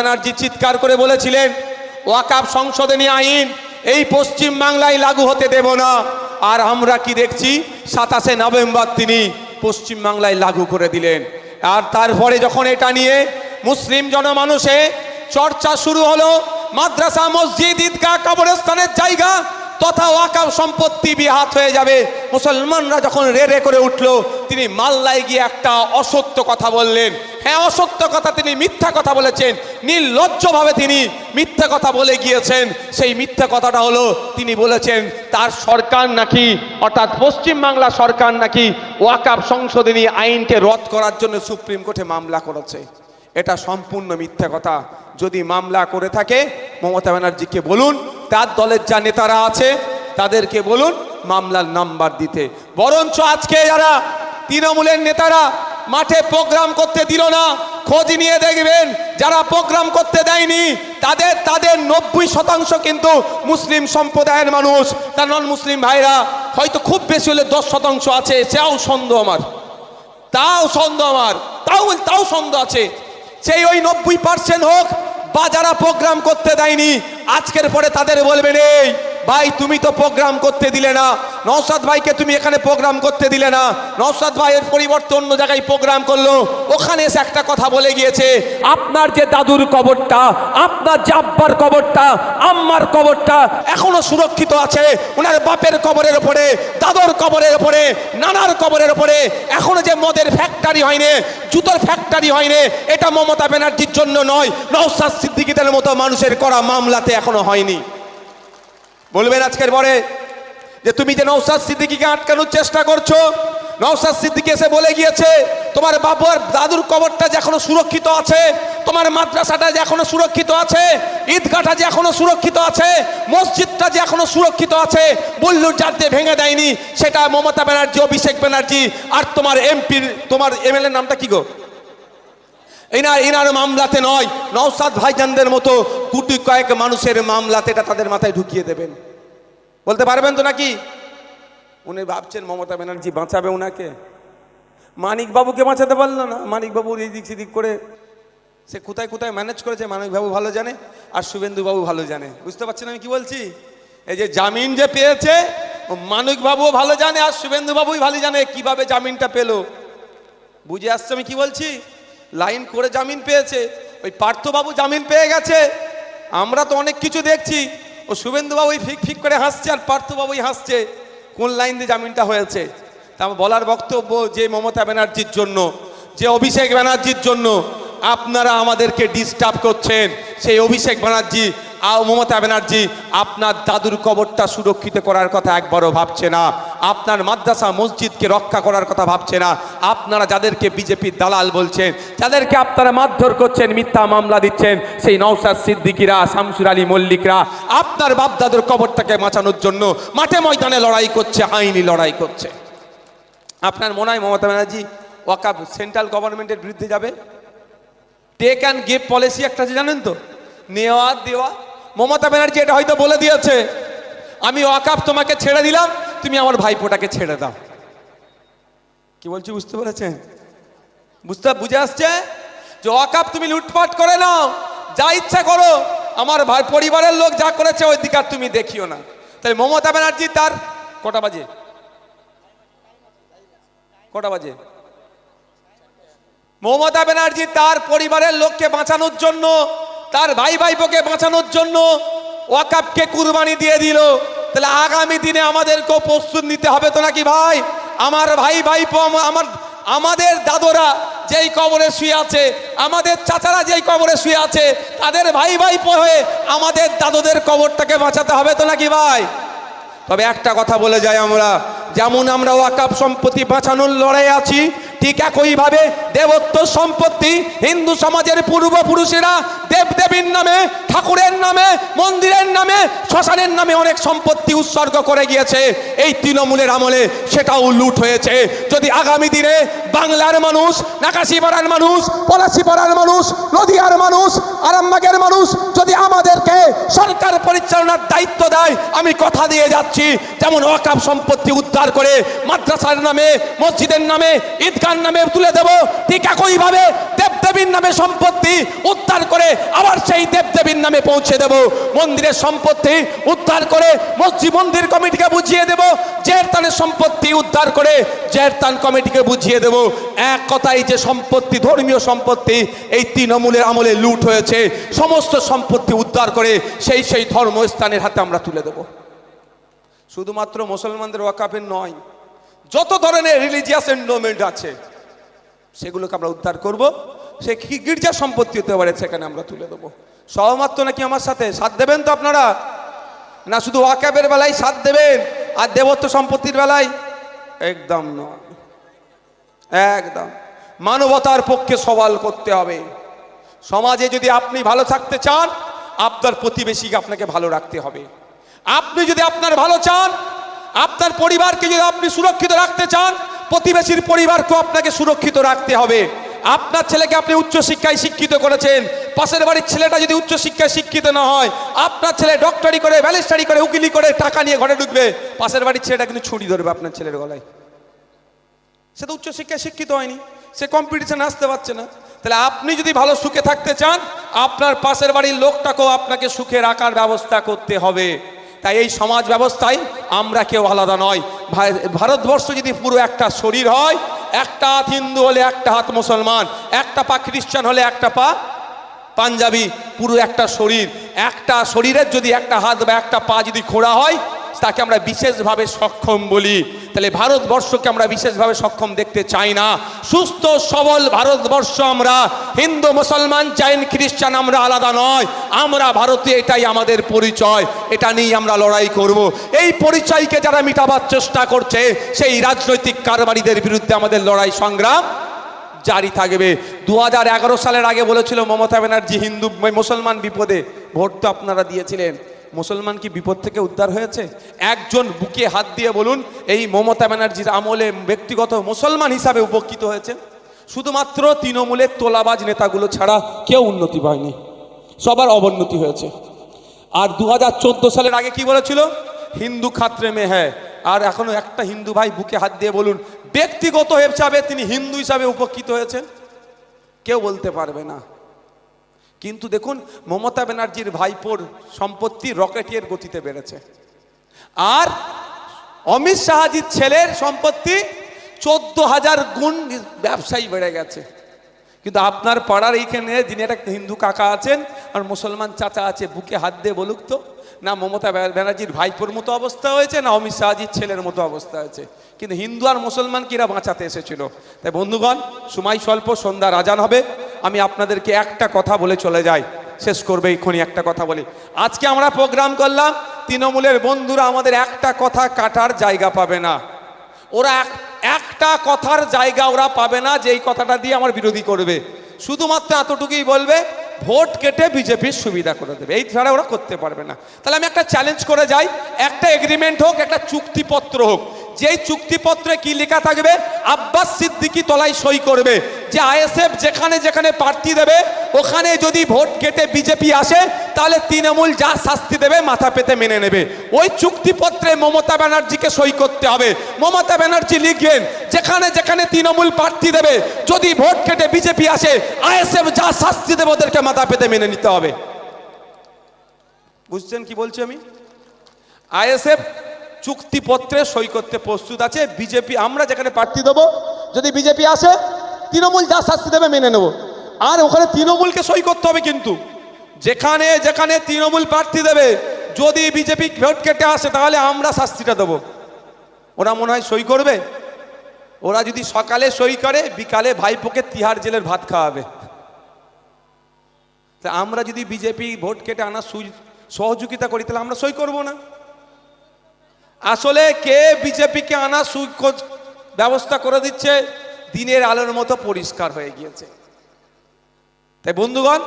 ব্যানার্জি চিৎকার করে বলেছিলেন ওয়াকফ সংশোধনী আইন এই পশ্চিম বাংলায় লাগু হতে দেব না। আর আমরা কি দেখছি, 27শে নভেম্বর তিনি পশ্চিম বাংলায় লাগু করে দিলেন। আর তারপরে যখন এটা নিয়ে মুসলিম জনমানুষে চর্চা শুরু হলো, মাদ্রাসা, মসজিদ, ঈদগাহ, কবরস্থানের জায়গা তথা ওয়াকফ সম্পত্তি বিহাত হয়ে যাবে, মুসলমানরা যখন রে করে উঠলো, তিনি মাল্লায় গিয়ে একটা অসত্য কথা বললেন। হ্যাঁ, অসত্য কথা, তিনি মিথ্যা কথা বলেছেন, নির্লজ্জভাবে তিনি মিথ্যা কথা বলে গিয়েছেন। সেই মিথ্যা কথাটা হলো, তিনি বলেছেন তার সরকার নাকি, অর্থাৎ পশ্চিমবাংলা সরকার নাকি ওয়াকফ সংশোধনী আইনকে রদ করার জন্য সুপ্রিম কোর্টে মামলা করেছে। এটা সম্পূর্ণ মিথ্যা কথা। যদি মামলা করে থাকে, মমতা ব্যানার্জিকে বলুন, তার দলের যা নেতারা আছে তাদেরকে বলুন মামলার নাম্বার দিতে। বরঞ্চ আজকে যারা তৃণমূলের নেতারা মাঠে প্রোগ্রাম করতে দিল না, খোঁজ নিয়ে দেখবেন যারা প্রোগ্রাম করতে দেয়নি তাদের 90% কিন্তু মুসলিম সম্প্রদায়ের মানুষ। তার নন মুসলিম ভাইরা হয়তো খুব বেশি হলে 10% আছে, সেটাও সন্দেহ আমার, তাও সন্দেহ আছে। সেই ওই 90% হোক বা যারা প্রোগ্রাম করতে দেয়নি, আজকের পরে তাদের বলবেন, এই ভাই তুমি তো প্রোগ্রাম করতে দিলে না, নওশাদ ভাইকে তুমি এখানে প্রোগ্রাম করতে দিলে না, নওশাদ ভাইয়ের পরিবর্তে অন্য জায়গায় প্রোগ্রাম করলো, ওখানে এসে একটা কথা বলে গিয়েছে, আপনার যে দাদুর কবরটা, আপনার যে আব্বার কবরটা, আম্মার কবরটা এখনো সুরক্ষিত আছে, ওনার বাপের কবরের ওপরে, দাদুর কবরের ওপরে, নানার কবরের ওপরে এখনো যে মদের ফ্যাক্টরি হয়নি, জুতোর ফ্যাক্টরি হয়নি, এটা মমতা ব্যানার্জির জন্য নয়, নওশাদ সিদ্দিকীদের মতো মানুষের করা মামলাতে এখনো হয়নি। বলবেন আজকের পরে যে তুমি যে নওশাদ সিদ্দিকীকে আটকানোর চেষ্টা করছো, নওশাদ সিদ্দিকী এসে বলে গিয়েছে তোমার বাবার দাদুর কবরটা যে এখনো সুরক্ষিত আছে, তোমার মাদ্রাসাটা যে এখনো সুরক্ষিত আছে, ঈদগাহটা যে এখনো সুরক্ষিত আছে, মসজিদটা যে এখনো সুরক্ষিত আছে, বল্লুর জাত দিয়ে ভেঙে দেয়নি, সেটা মমতা ব্যানার্জি, অভিষেক ব্যানার্জি আর তোমার এমপির, তোমার এমএলএর নামটা কি গো, এনার মামলাতে নয়, নওশাদ ভাইজানদের মতো কোটি কয়েক মানুষের মামলাতে এটা তাদের মাথায় ঢুকিয়ে দেবেন। বলতে পারবেন তো নাকি? উনি ভাবছেন মমতা ব্যানার্জি বাঁচাবে ওনাকে, মানিকবাবুকে বাঁচাতে পারলো না। মানিকবাবুর এই দিক সেদিক করে সে কোথায় কোথায় ম্যানেজ করেছে মানিকবাবু ভালো জানে, আর শুভেন্দুবাবু ভালো জানে। বুঝতে পারছেন আমি কি বলছি? এই যে জামিন যে পেয়েছে, মানিকবাবুও ভালো জানে আর শুভেন্দুবাবুই ভালো জানে কিভাবে জামিনটা পেল। বুঝে আসছে আমি কি বলছি? লাইন করে জামিন পেয়েছে, ওই পার্থবাবু জামিন পেয়ে গেছে। আমরা তো অনেক কিছু দেখছি, ও শুভেন্দুবাবুই ফিক করে হাসছে আর পার্থবাবুই হাসছে, কোন লাইন দিয়ে জামিনটা হয়েছে। তা আমার বলার বক্তব্য, যে মমতা ব্যানার্জির জন্য, যে অভিষেক ব্যানার্জির জন্য আপনারা আমাদেরকে ডিস্টার্ব করছেন, সেই অভিষেক ব্যানার্জি আর মমতা ব্যানার্জি আপনার দাদুর কবরটা সুরক্ষিত করার কথা একবারও ভাবছে না, আপনার মাদ্রাসা মসজিদকে রক্ষা করার কথা ভাবছে না। আপনারা যাদেরকে বিজেপির দালাল বলছেন, যাদেরকে আপনারা মারধর করছেন, মিথ্যা মামলা দিচ্ছেন, সেই নওশাদ সিদ্দিকীরা, শামসুর আলী মল্লিকরা আপনার বাপদাদুর কবরটাকে বাঁচানোর জন্য মাঠে ময়দানে লড়াই করছে, আইনি লড়াই করছে। আপনার মনে হয় মমতা ব্যানার্জি ওয়াকফ সেন্ট্রাল গভর্নমেন্টের বিরুদ্ধে যাবে? টেক অ্যান্ড গিভ পলিসি একটা আছে জানেন তো, নেওয়া দেওয়া। মমতা ব্যানার্জি এটা হয়তো বলে দিয়েছে, আমি ওয়াকফ তোমাকে ছেড়ে দিলাম, তুমি আমার ভাইপোটাকে ছেড়ে দাও। কি বলছি বুঝতে পেরেছেন? বুঝে আসছে যে ওয়াকফ তুমি লুটপাট করে নাও, যা ইচ্ছা করো, আমার ভাই পরিবারের লোক যা করেছে ওই দিকে আর তুমি দেখিও না। তাই মমতা ব্যানার্জি তার কটা বাজে মমতা ব্যানার্জি তার পরিবারের লোককে বাঁচানোর জন্য, তার ভাই ভাইপোকে বাঁচানোর জন্য ওয়াকফকে কুরবানি দিয়ে দিল। তাহলে আগামী দিনে আমাদেরকেও প্রস্তুত নিতে হবে তো নাকি ভাই? আমার ভাই ভাইপো, আমাদের দাদুরা যেই কবরে শুয়ে আছে, আমাদের চাচারা যেই কবরে শুয়ে আছে, তাদের ভাই ভাইপো হয়ে আমাদের দাদুদের কবরটাকে বাঁচাতে হবে তো নাকি ভাই? তবে একটা কথা বলে যাই, আমরা যেমন আমরা ওয়াকফ সম্পত্তি বাঁচানোর লড়াই আছি, ঠিক একইভাবে দেবত্ব সম্পত্তি হিন্দু সমাজের পূর্বপুরুষেরা দেবদেবীর নামে, ঠাকুরের নামে, মন্দিরের নামে, শ্মশানের নামে অনেক সম্পত্তি উৎসর্গ করে গিয়েছে এই তৃণমূলের আমলে, সেটাও লুট হয়েছে। যদি আগামী দিনে বাংলার মানুষ, নাকাশিপাড়ার মানুষ, পলাশিপাড়ার মানুষ, নদিয়ার মানুষ, আরামবাগের মানুষ যদি আমাদেরকে সরকার পরিচালনার দায়িত্ব দেয়, আমি কথা দিয়ে যাচ্ছি, যেমন ওয়াকফ সম্পত্তি উদ্ধার করে মাদ্রাসার নামে, মসজিদের নামে, ঈদগাহর নামে তুলে দেব, ঠিক একইভাবে দেবদেবীর নামে সম্পত্তি উদ্ধার উদ্ধার করে আবার সেই দেবদেবীর নামে পৌঁছে দেব। মন্দিরের সম্পত্তি উদ্ধার করে মসজিদ মন্দির কমিটিকে বুঝিয়ে দেব। জেরতানের সম্পত্তি উদ্ধার করে জেরতান কমিটিকে বুঝিয়ে দেব। এক কথাই যে সম্পত্তি, ধর্মীয় সম্পত্তি এই তৃণমূলের আমলে লুট হয়েছে, সমস্ত সম্পত্তি উদ্ধার করে সেই ধর্মস্থানের হাতে আমরা তুলে দেব। শুধুমাত্র মুসলমানদের ওয়াকাফের নয়, যত ধরনের রিলিজিয়াস এন্ডোমেন্ট আছে সেগুলোকে আমরা উদ্ধার করব। সে কি গির্জা সম্পত্তি হতে পারে, সেখানে আমরা তুলে দেবো। সহমত নাকি আমার সাথে? সাথ দেবেন তো আপনারা? না শুধু ওয়াকাফের বেলায় সাথ দেবেন আর দেবত্ব সম্পত্তির বেলায়? একদম নয়, একদম। মানবতার পক্ষে সওয়াল করতে হবে। সমাজে যদি আপনি ভালো থাকতে চান, আপনার প্রতিবেশীকে আপনাকে ভালো রাখতে হবে। আপনি যদি আপনার ভালো চান, আপনার পরিবারকে যদি আপনি সুরক্ষিত রাখতে চান, প্রতিবেশীর পরিবারকেও আপনাকে সুরক্ষিত রাখতে হবে। আপনার ছেলেকে আপনি উচ্চশিক্ষায় শিক্ষিত করেছেন, পাশের বাড়ির ছেলেটা যদি উচ্চশিক্ষায় শিক্ষিত না হয়, আপনার ছেলে ডক্টরি করে, ব্যারিস্টারি করে, উকিলি করে টাকা নিয়ে ঘরে ঢুকবে, পাশের বাড়ির ছেলেটা কিন্তু ছুরি ধরবে আপনার ছেলের গলায়। সে তো উচ্চশিক্ষায় শিক্ষিত হয়নি, সে কম্পিটিশনে আসতে পারছে না। তাহলে আপনি যদি ভালো সুখে থাকতে চান, আপনার পাশের বাড়ির লোকটাকেও আপনাকে সুখে রাখার ব্যবস্থা করতে হবে। তাই এই সমাজ ব্যবস্থায় আমরা কেউ আলাদা নয়। ভারতবর্ষ যদি পুরো একটা শরীর হয়, একটা হাত হিন্দু হলে একটা হাত মুসলমান, একটা পা খ্রিস্টান হলে একটা পা পাঞ্জাবি, পুরো একটা শরীর। একটা শরীরের যদি একটা হাত বা একটা পা যদি খোঁড়া হয়, তাকে আমরা বিশেষভাবে সক্ষম বলি। তাহলে ভারতবর্ষকে আমরা বিশেষভাবে সক্ষম দেখতে চাই না। সুস্থ সবল ভারতবর্ষ আমরা। হিন্দু মুসলমান জৈন খ্রিস্টান আমরা আলাদা নয়, আমরা ভারতীয়, এটাই আমাদের পরিচয়। এটা নিয়ে আমরা লড়াই করব। এই পরিচয়কে যারা মিটাবার চেষ্টা করছে, সেই রাজনৈতিক কারবারিদের বিরুদ্ধে আমাদের লড়াই সংগ্রাম জারি থাকবে। 2011 সালের আগে বলেছিল মমতা ব্যানার্জি, হিন্দু মুসলমান বিপদে। ভোট তো আপনারা দিয়েছিলেন। মুসলমান কি বিপদ থেকে উদ্ধার হয়েছে? একজন বুকে হাত দিয়ে বলুন এই মমতা ব্যানার্জির আমলে ব্যক্তিগত মুসলমান হিসাবে উপকৃত হয়েছে? শুধুমাত্র তৃণমূলের তোলাবাজ নেতাগুলো ছাড়া কেউ উন্নতি পায়নি, সবার অবনতি হয়েছে। আর 2014 সালের আগে কি বলেছিল? হিন্দু খাতরে মে হ্যায়। আর এখনো একটা হিন্দু ভাই বুকে হাত দিয়ে বলুন ব্যক্তিগত হিসাবে তিনি হিন্দু হিসাবে উপকৃত হয়েছেন? কেউ বলতে পারবে না। কিন্তু দেখুন মমতা ব্যানার্জির ভাইপোর সম্পত্তি রকেটের গতিতে বেড়েছে, আর অমিত শাহজির ছেলের সম্পত্তি 14,000 গুণ ব্যবসায়ী বেড়ে গেছে। কিন্তু আপনার পাড়ার এইখানে যিনি একটা হিন্দু কাকা আছেন আর মুসলমান চাচা আছে, বুকে হাত দিয়ে বলুক তো, না মমতা ব্যানার্জির ভাইপোর মতো অবস্থা হয়েছে, না অমিত শাহজির ছেলের মতো অবস্থা হয়েছে। কিন্তু হিন্দু আর মুসলমান কিরা বাঁচাতে এসেছিল। তাই বন্ধুগণ, সময় স্বল্প, সন্ধ্যার আজান হবে। আমি আপনাদেরকে একটা কথা বলে চলে যাই, শেষ করবে এক্ষুনি একটা কথা বলি। আজকে আমরা প্রোগ্রাম করলাম, তৃণমূলের বন্ধুরা আমাদের একটা কথা কাটার জায়গা পাবে না। ওরা একটা কথার জায়গা ওরা পাবে না যে এই কথাটা দিয়ে আমার বিরোধী করবে। শুধুমাত্র এতটুকুই বলবে ভোট কেটে বিজেপির সুবিধা করে দেবে, এই ছাড়া ওরা করতে পারবে না। তাহলে আমি একটা চ্যালেঞ্জ করে যাই, একটা এগ্রিমেন্ট হোক, একটা চুক্তিপত্র হোক, যেই চুক্তিপত্রে কি লেখা থাকবে, আব্বাস সিদ্দিকী তলায় সই করবে যে আইএসএফ যেখানে যেখানে প্রার্থী দেবে ওখানে যদি ভোট কেটে বিজেপি আসে তাহলে তৃণমূল যা শাস্তি দেবে মাথা পেতে মেনে নেবে। ওই চুক্তিপত্রে মমতা ব্যানার্জিকে সই করতে হবে। মমতা ব্যানার্জি লিখবেন যেখানে যেখানে তৃণমূল প্রার্থী দেবে যদি ভোট কেটে বিজেপি আসে, আইএসএফ যা শাস্তি দেবে ওদেরকে মাথা পেতে মেনে নিতে হবে। বুঝছেন কি বলছি আমি? আইএসএফ চুক্তিপত্রে সই করতে প্রস্তুত আছে। বিজেপি, আমরা যেখানে প্রার্থী দেবো যদি বিজেপি আসে, তৃণমূল যা শাস্তি দেবে মেনে নেব। আর ওখানে তৃণমূলকে সই করতে হবে। কিন্তু যেখানে যেখানে তৃণমূল প্রার্থী দেবে যদি বিজেপি ভোট কেটে আসে তাহলে আমরা শাস্তিটা দেবো। ওরা মনে হয় সই করবে? ওরা যদি সকালে সই করে, বিকালে ভাইপোকে তিহার জেলের ভাত খাওয়াবে। তা আমরা যদি বিজেপি ভোট কেটে আনার সহযোগিতা করি তাহলে আমরা সই করব না। আসলে কে বিজেপিকে আনা ব্যবস্থা করে দিচ্ছে দিনের আলোর মতো পরিষ্কার হয়ে গিয়েছে। তাই বন্ধুগণ,